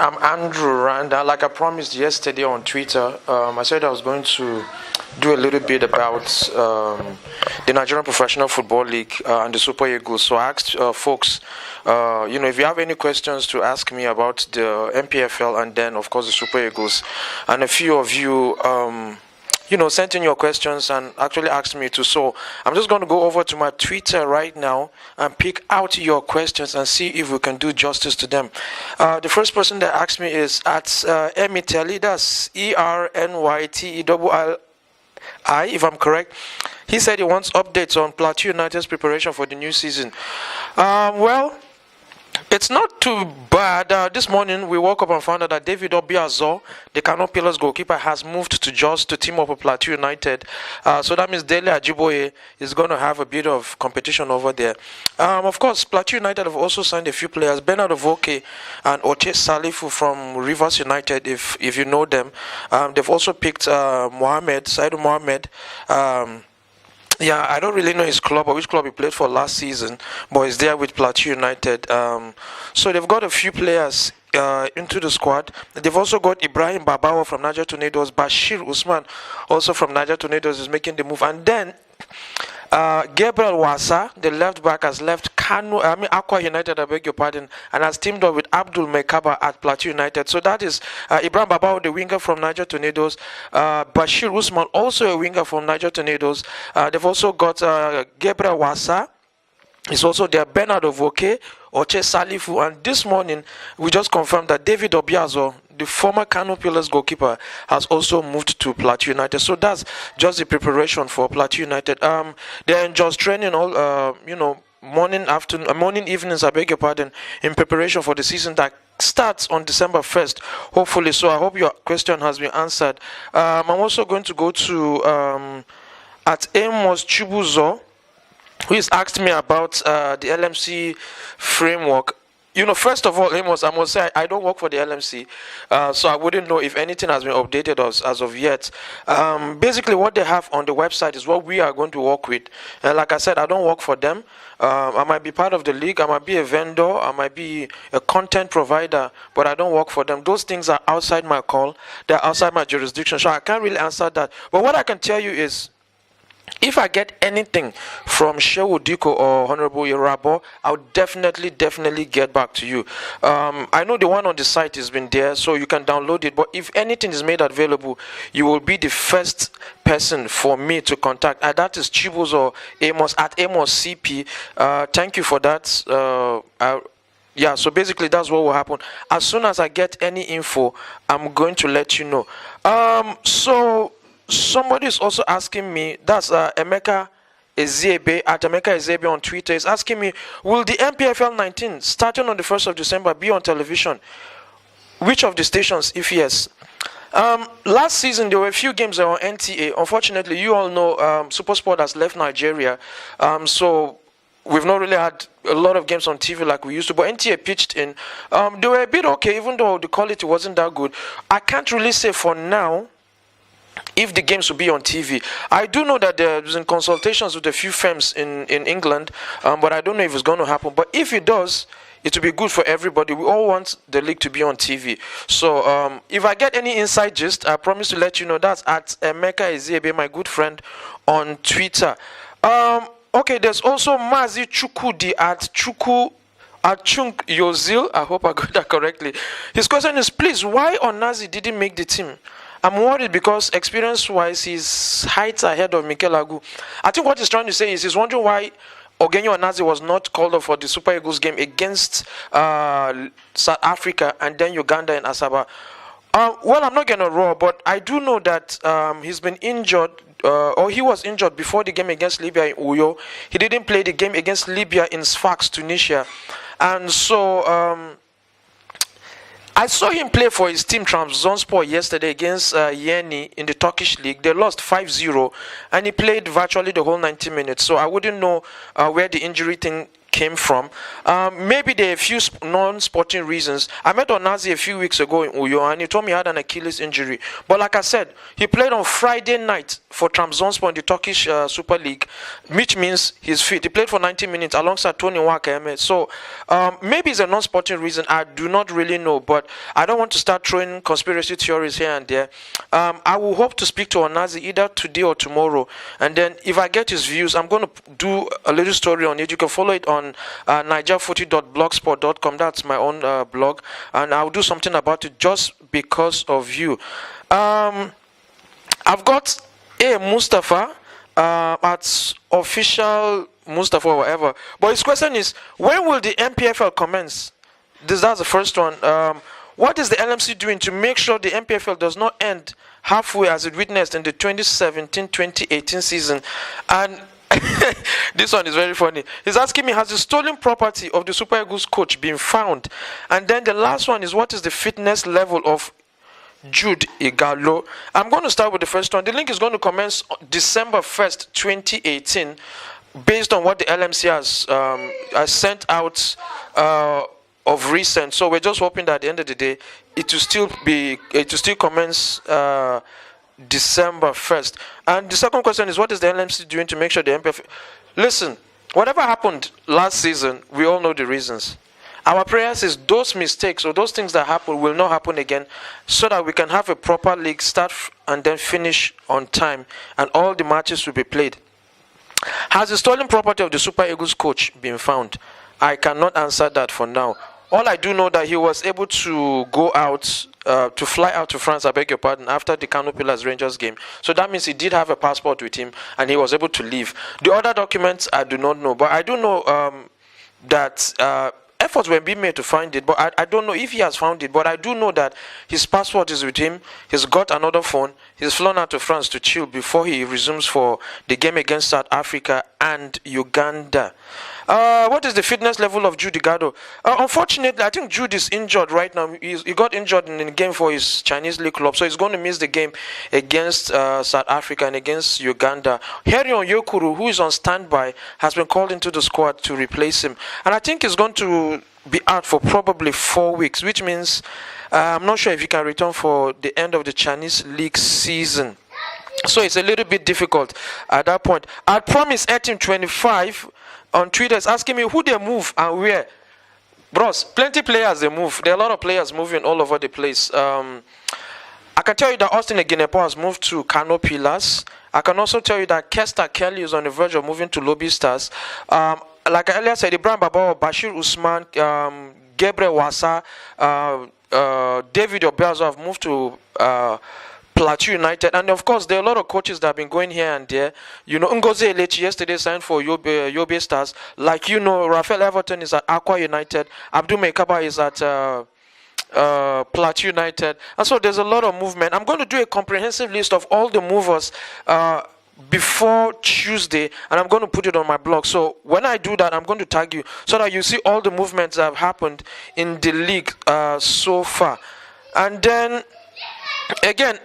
I'm Andrew Randa. Like I promised yesterday on Twitter, I said I was going to do a little bit about the Nigerian Professional Football League and the Super Eagles. So I asked folks, if you have any questions to ask me about the NPFL and then, of course, the Super Eagles, and a few of you, sent in your questions and actually asked me to. So I'm just going to go over to my Twitter right now and pick out your questions and see if we can do justice to them. The first person that asked me is at Emiteli, that's ERNYTELLI, if I'm correct. He said he wants updates on Plateau United's preparation for the new season. Well, it's not too bad. This morning we woke up and found out that David Obiazo, the Kano Pillars goalkeeper, has moved to Jos to team up with Plateau United. So that means Dele Ajiboye is going to have a bit of competition over there. Of course, Plateau United have also signed a few players. Bernard Ovoke and Oche Salifu from Rivers United, if you know them. They've also picked Saidu Mohamed. Yeah, I don't really know his club or which club he played for last season, but he's there with Plateau United. So they've got a few players into the squad. They've also got Ibrahim Babawa from Niger Tornadoes. Bashir Usman, also from Niger Tornadoes, is making the move. And then Gabriel Wasa, the left back, has left Aqua United, I beg your pardon, and has teamed up with Abdul Mekaba at Plateau United. So that is Ibrahim Babawa, the winger from Niger Tornadoes. Bashir Usman, also a winger from Niger Tornadoes. They've also got Gabriel Wasa. It's also there Bernard Ovoke, Oche Salifu, and this morning we just confirmed that David Obiazo, the former Kano Pillars goalkeeper, has also moved to Plateau United. So that's just the preparation for Plateau United. They're just training all, morning, evenings, I beg your pardon, in preparation for the season that starts on December 1st, hopefully. So I hope your question has been answered. I'm also going to go to at Amos Chibuzo, who has asked me about the LMC framework. First of all, Amos, I must say I don't work for the LMC, so I wouldn't know if anything has been updated as of yet. Basically, what they have on the website is what we are going to work with. Like I said, I don't work for them. I might be part of the league, I might be a vendor, I might be a content provider, but I don't work for them. Those things are outside my call, they're outside my jurisdiction, so I can't really answer that. But what I can tell you is, if I get anything from Shehu Diko or Honorable Yorabo, I'll definitely get back to you. I know the one on the site has been there, so you can download it. But if anything is made available, you will be the first person for me to contact. That is Chibuz or Amos at Amos CP. Thank you for that. Yeah, so basically that's what will happen. As soon as I get any info, I'm going to let you know. So somebody is also asking me, that's Emeka Ezebe, at Emeka Ezebe on Twitter, is asking me, will the NPFL 19 starting on the 1st of December be on television? Which of the stations, if yes? Last season there were a few games that were on NTA. Unfortunately, you all know SuperSport has left Nigeria, so we've not really had a lot of games on TV like we used to, but NTA pitched in. They were a bit okay, even though the quality wasn't that good. I can't really say for now if the games will be on TV. I do know that there's in consultations with a few firms in England, but I don't know if it's going to happen. But if it does, it will be good for everybody. We all want the league to be on TV. So if I get any inside gist, I promise to let you know. That's at Emeka Ezebe, my good friend, on Twitter. Okay, there's also Mazi Chukudi at Chunk Yozil. I hope I got that correctly. His question is, please, why Onazi didn't make the team? I'm worried because experience-wise, his height ahead of Mikel Agu. I think what he's trying to say is he's wondering why Ogenyo Onazi was not called up for the Super Eagles game against South Africa and then Uganda and Asaba. Well, I'm not going to roar, but I do know that he's been injured, or he was injured before the game against Libya in Uyo. He didn't play the game against Libya in Sfax, Tunisia. And so I saw him play for his team Trabzonspor yesterday against Yeni in the Turkish league. They lost 5-0 and he played virtually the whole 90 minutes. So I wouldn't know where the injury thing came from. Maybe there are a few non-sporting reasons. I met Onazi a few weeks ago in Uyo, and he told me he had an Achilles injury. But like I said, he played on Friday night for Trabzonspor in the Turkish Super League, which means he's fit. He played for 90 minutes alongside Tony Wakeme. So maybe it's a non-sporting reason. I do not really know, but I don't want to start throwing conspiracy theories here and there. I will hope to speak to Onazi either today or tomorrow, and then if I get his views, I'm going to do a little story on it. You can follow it on nigerfooty.blogspot.com. That's my own blog, and I'll do something about it just because of you. I've got a Mustafa at official Mustafa or whatever, but his question is, when will the MPFL commence? That's the first one. What is the LMC doing to make sure the MPFL does not end halfway as it witnessed in the 2017-2018 season? And this one is very funny. He's asking me, has the stolen property of the Super Eagles coach been found? And then the last one is, what is the fitness level of Jude Igalo? I'm going to start with the first one. The link is going to commence December 1st, 2018, based on what the LMC has sent out of recent. So we're just hoping that at the end of the day, it will still commence December 1st. And the second question is, what is the LMC doing to make sure the MPF... Listen, whatever happened last season, we all know the reasons. Our prayers is those mistakes or those things that happen will not happen again, so that we can have a proper league start and then finish on time, and all the matches will be played. Has the stolen property of the Super Eagles coach been found? I cannot answer that for now. All I do know that he was able to go out, to fly out to France, I beg your pardon, after the Kano Pillars Rangers game. So that means he did have a passport with him and he was able to leave. The other documents I do not know, but I do know that efforts were being made to find it, but I don't know if he has found it. But I do know that his passport is with him. He's got another phone. He's flown out to France to chill before he resumes for the game against South Africa and Uganda. What is the fitness level of Jude Igalo? Unfortunately, I think Jude is injured right now. He got injured in the game for his Chinese league club, so he's going to miss the game against South Africa and against Uganda. Herion Yokuru, who is on standby, has been called into the squad to replace him, and I think he's going to be out for probably 4 weeks, which means I'm not sure if he can return for the end of the Chinese league season. So it's a little bit difficult at that point. I promise Etim25 on Twitter is asking me who they move and where. Bros, plenty players they move. There are a lot of players moving all over the place. I can tell you that Austin Eginepo has moved to Kano Pillars. I can also tell you that Kester Kelly is on the verge of moving to Lobby Stars. Like I earlier said, Ibrahim Baba, Bashir Usman, Gabriel Wasa, David Obiazo have moved to Plateau United, and of course there are a lot of coaches that have been going here and there. You know, Ngozi Elechi yesterday signed for Yobe Stars. Like you know, Raphael Everton is at Aqua United. Abdul Mekaba is at Plateau United, and so there's a lot of movement. I'm going to do a comprehensive list of all the movers before Tuesday, and I'm going to put it on my blog. So when I do that, I'm going to tag you so that you see all the movements that have happened in the league so far. And then again,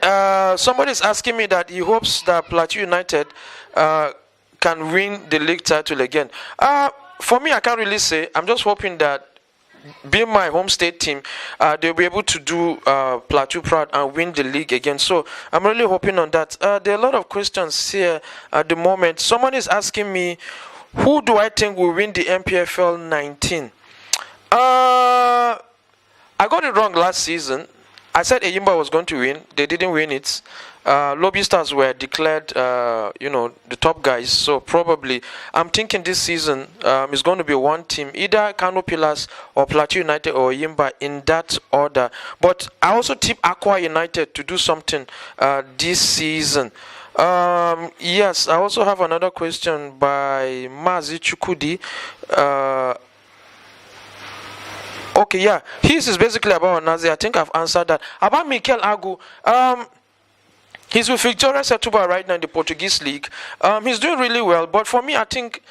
somebody's asking me that he hopes that Plateau United can win the league title again. For me, I can't really say. I'm just hoping that, being my home state team, they'll be able to do Plateau proud and win the league again. So I'm really hoping on that. There are a lot of questions here at the moment. Someone is asking me, who do I think will win the MPFL 19? I got it wrong last season. I said Eyimba was going to win. They didn't win it. Lobby Stars were declared, the top guys. So probably, I'm thinking this season is going to be one team, either Kano Pillars or Plateau United or Eyimba, in that order. But I also tip Aqua United to do something this season. Yes, I also have another question by Mazi Chukudi. Okay, yeah. His is basically about Nazi. I think I've answered that. About Mikel Agu, he's with Victoria Setúbal right now in the Portuguese league. He's doing really well, but for me, I think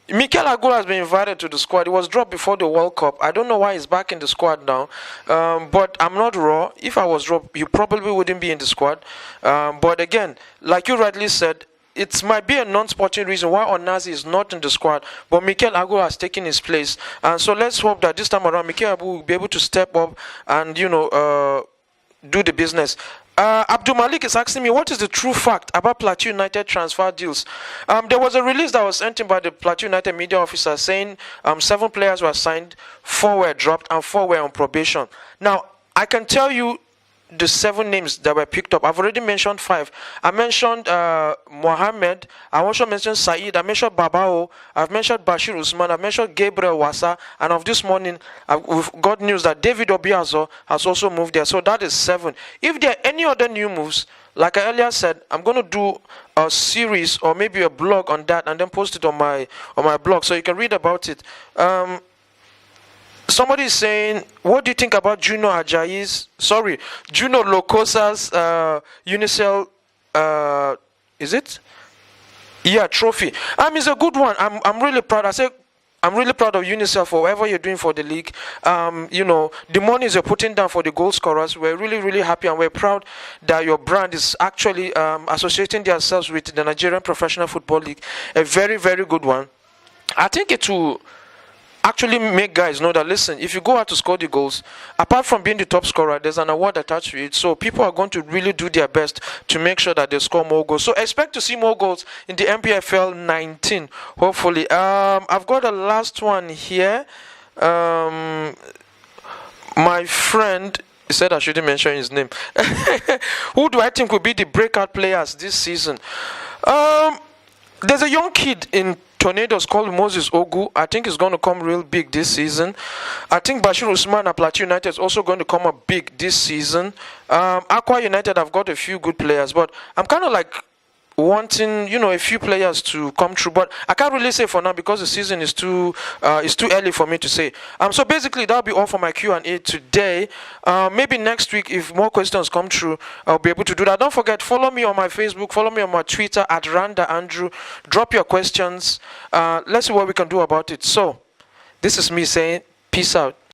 Mikel Agu has been invited to the squad. He was dropped before the World Cup. I don't know why he's back in the squad now, but I'm not raw. If I was dropped, he probably wouldn't be in the squad. But again, like you rightly said, it might be a non-sporting reason why Onazi is not in the squad, but Mikel Agu has taken his place. And so let's hope that this time around, Mikel Agu will be able to step up and, do the business. Abdul Malik is asking me, what is the true fact about Plateau United transfer deals? There was a release that was sent in by the Plateau United media officer saying 7 players were signed, 4 were dropped, and 4 were on probation. Now, I can tell you the 7 names that were picked up. I've already mentioned 5. I mentioned Mohammed. I also mentioned Saeed. I mentioned Babao. I've mentioned Bashir Usman. I've mentioned Gabriel Wasa. And of this morning, we've got news that David Obiazo has also moved there. So that is 7. If there are any other new moves, like I earlier said, I'm going to do a series or maybe a blog on that and then post it on my blog so you can read about it. Somebody is saying, what do you think about Juno Locosa's Unicel, is it? Yeah, trophy. It's a good one. I'm really proud. I'm really proud of Unicel for whatever you're doing for the league. The monies you're putting down for the goal scorers, we're really, really happy and we're proud that your brand is actually associating themselves with the Nigerian Professional Football League. A very, very good one. I think it will actually make guys know that, listen, if you go out to score the goals, apart from being the top scorer, there's an award attached to it. So people are going to really do their best to make sure that they score more goals. So expect to see more goals in the NPFL 19, hopefully. I've got a last one here. My friend said I shouldn't mention his name. Who do I think will be the breakout players this season? There's a young kid in Tornadoes called Moses Ogu. I think he's going to come real big this season. I think Bashir Usman at Plateau United is also going to come up big this season. Aqua United have got a few good players, but I'm kind of like wanting, a few players to come through, but I can't really say for now because the season is too early for me to say. So basically that'll be all for my Q&A today. Maybe next week, if more questions come through, I'll be able to do that. Don't forget, follow me on my Facebook, follow me on my Twitter at Randa Andrew. Drop your questions. Let's see what we can do about it. So this is me saying peace out.